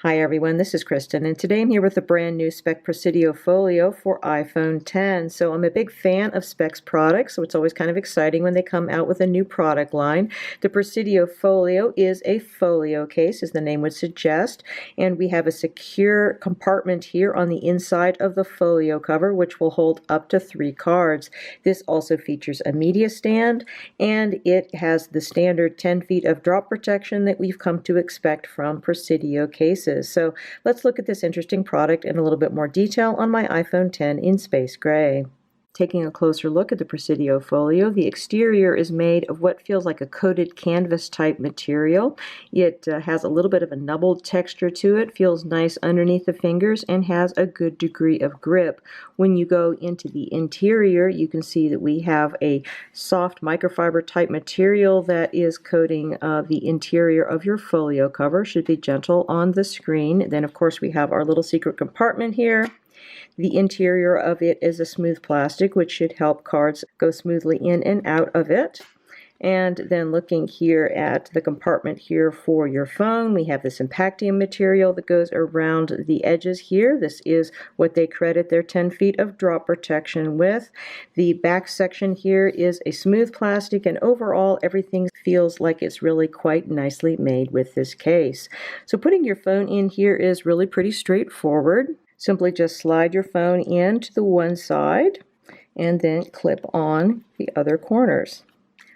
Hi everyone, this is Kristen, and today I'm here with a brand new Spec Presidio Folio for iPhone X. So I'm a big fan of Spec's products, so it's always kind of exciting when they come out with a new product line. The Presidio Folio is a folio case, as the name would suggest, and we have a secure compartment here on the inside of the folio cover, which will hold up to 3 cards. This also features a media stand, and it has the standard 10 feet of drop protection that we've come to expect from Presidio cases. So let's look at this interesting product in a little bit more detail on my iPhone X in Space Gray. Taking a closer look at the Presidio Folio, the exterior is made of what feels like a coated canvas type material. It has a little bit of a nubbled texture to it, feels nice underneath the fingers, and has a good degree of grip. When you go into the interior, you can see that we have a soft microfiber type material that is coating the interior of your folio cover. Should be gentle on the screen. Then of course we have our little secret compartment here. The interior of it is a smooth plastic, which should help cards go smoothly in and out of it. And then looking here at the compartment here for your phone, we have this Impactium material that goes around the edges here. This is what they credit their 10 feet of drop protection with. The back section here is a smooth plastic, and overall everything feels like it's really quite nicely made with this case. So putting your phone in here is really pretty straightforward. Simply just slide your phone in to the one side and then clip on the other corners.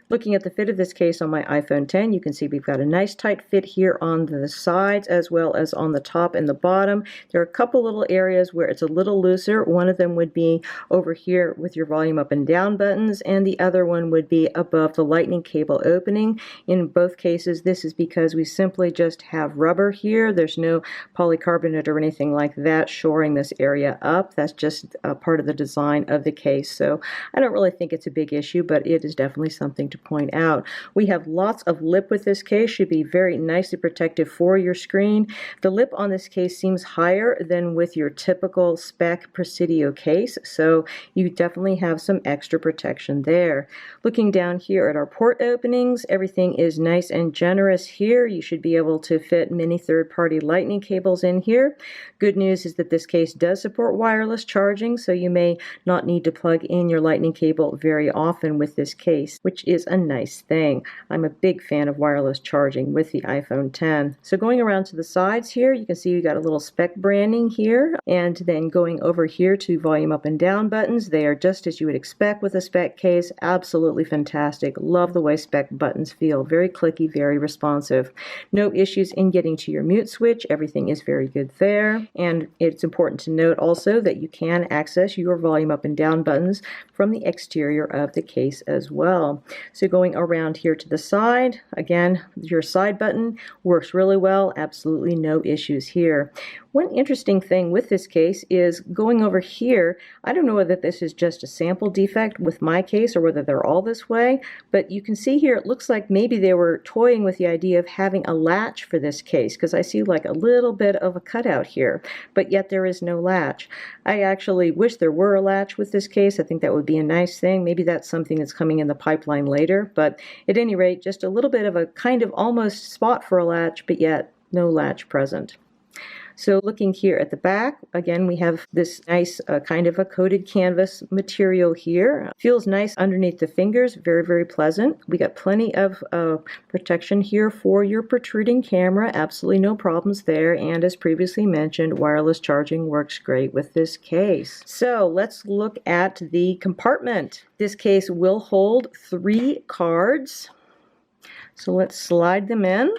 Looking at the fit of this case on my iPhone X, you can see we've got a nice tight fit here on the sides as well as on the top and the bottom. There are a couple little areas where it's a little looser. One of them would be over here with your volume up and down buttons, and the other one would be above the lightning cable opening. In both cases, this is because we simply just have rubber here. There's no polycarbonate or anything like that shoring this area up. That's just a part of the design of the case. So I don't really think it's a big issue, but it is definitely something to point out. We have lots of lip with this case, should be very nicely protective for your screen. The lip on this case seems higher than with your typical Spec Presidio case, so you definitely have some extra protection there. Looking down here at our port openings, everything is nice and generous here. You should be able to fit many third-party lightning cables in here. Good news is that this case does support wireless charging, so you may not need to plug in your lightning cable very often with this case, which is a nice thing. I'm a big fan of wireless charging with the iPhone X. So going around to the sides here, you can see you got a little Spec branding here, and then going over here to volume up and down buttons. They are just as you would expect with a Spec case. Absolutely fantastic. Love the way Spec buttons feel. Very clicky, very responsive. No issues in getting to your mute switch. Everything is very good there. And it's important to note also that you can access your volume up and down buttons from the exterior of the case as well. So going around here to the side, again, your side button works really well. Absolutely no issues here. One interesting thing with this case is going over here, I don't know whether this is just a sample defect with my case or whether they're all this way, but you can see here it looks like maybe they were toying with the idea of having a latch for this case, because I see like a little bit of a cutout here, but yet there is no latch. I actually wish there were a latch with this case. I think that would be a nice thing. Maybe that's something that's coming in the pipeline later, but at any rate, just a little bit of a kind of almost spot for a latch, but yet no latch present. So looking here at the back, again, we have this nice kind of a coated canvas material here. Feels nice underneath the fingers, very, very pleasant. We got plenty of protection here for your protruding camera, absolutely no problems there. And as previously mentioned, wireless charging works great with this case. So let's look at the compartment. This case will hold 3 cards. So let's slide them in.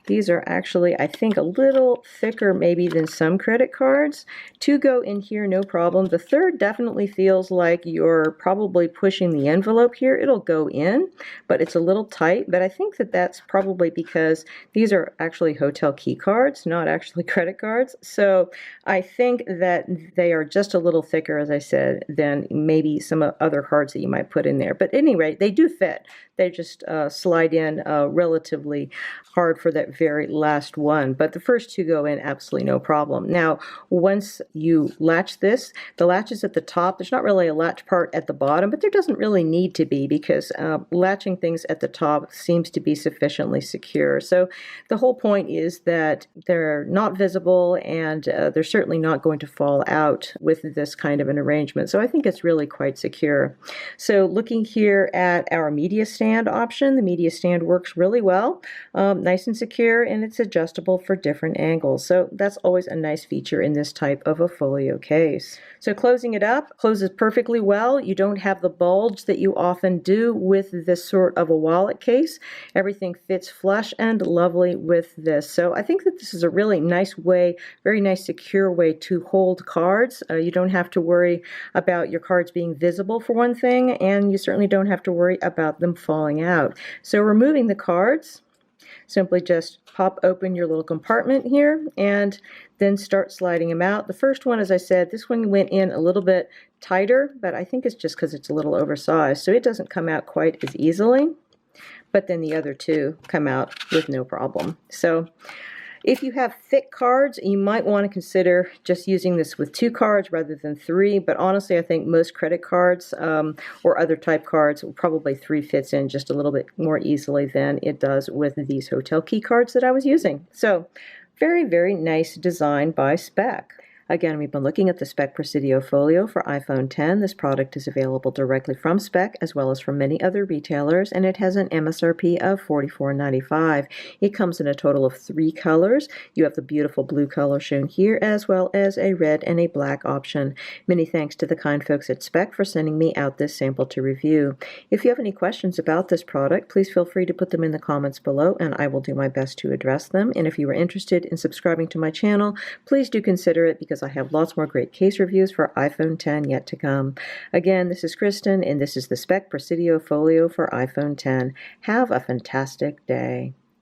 These are actually, I think, a little thicker maybe than some credit cards. 2 go in here, no problem. The third definitely feels like you're probably pushing the envelope here. It'll go in, but it's a little tight. But I think that that's probably because these are actually hotel key cards, not actually credit cards. So I think that they are just a little thicker, as I said, than maybe some other cards that you might put in there. But at any rate, they do fit. They just slide in relatively hard for that very last one, but the first two go in absolutely no problem. Now, once you latch this, the latch is at the top. There's not really a latch part at the bottom, but there doesn't really need to be because latching things at the top seems to be sufficiently secure. So the whole point is that they're not visible and they're certainly not going to fall out with this kind of an arrangement. So I think it's really quite secure. So looking here at our media stand option, the media stand works really well, nice and secure, and it's adjustable for different angles. So that's always a nice feature in this type of a folio case. So closing it up closes perfectly well. You don't have the bulge that you often do with this sort of a wallet case. Everything fits flush and lovely with this. So I think that this is a really nice way, very nice secure way to hold cards. You don't have to worry about your cards being visible for one thing, and you certainly don't have to worry about them falling out. So removing the cards, simply just pop open your little compartment here and then start sliding them out. The first one, as I said, this one went in a little bit tighter, but I think it's just because it's a little oversized, so it doesn't come out quite as easily. But then the other two come out with no problem. So if you have thick cards, you might want to consider just using this with 2 cards rather than 3, but honestly I think most credit cards or other type cards, probably 3 fits in just a little bit more easily than it does with these hotel key cards that I was using. So very, very nice design by Speck. Again, we've been looking at the Speck Presidio Folio for iPhone X. This product is available directly from Speck as well as from many other retailers, and it has an MSRP of $44.95. It comes in a total of 3 colors. You have the beautiful blue color shown here as well as a red and a black option. Many thanks to the kind folks at Speck for sending me out this sample to review. If you have any questions about this product, please feel free to put them in the comments below and I will do my best to address them. And if you are interested in subscribing to my channel, please do consider it because I have lots more great case reviews for iPhone X yet to come. Again, this is Kristen, and this is the Speck Presidio Folio for iPhone X. Have a fantastic day.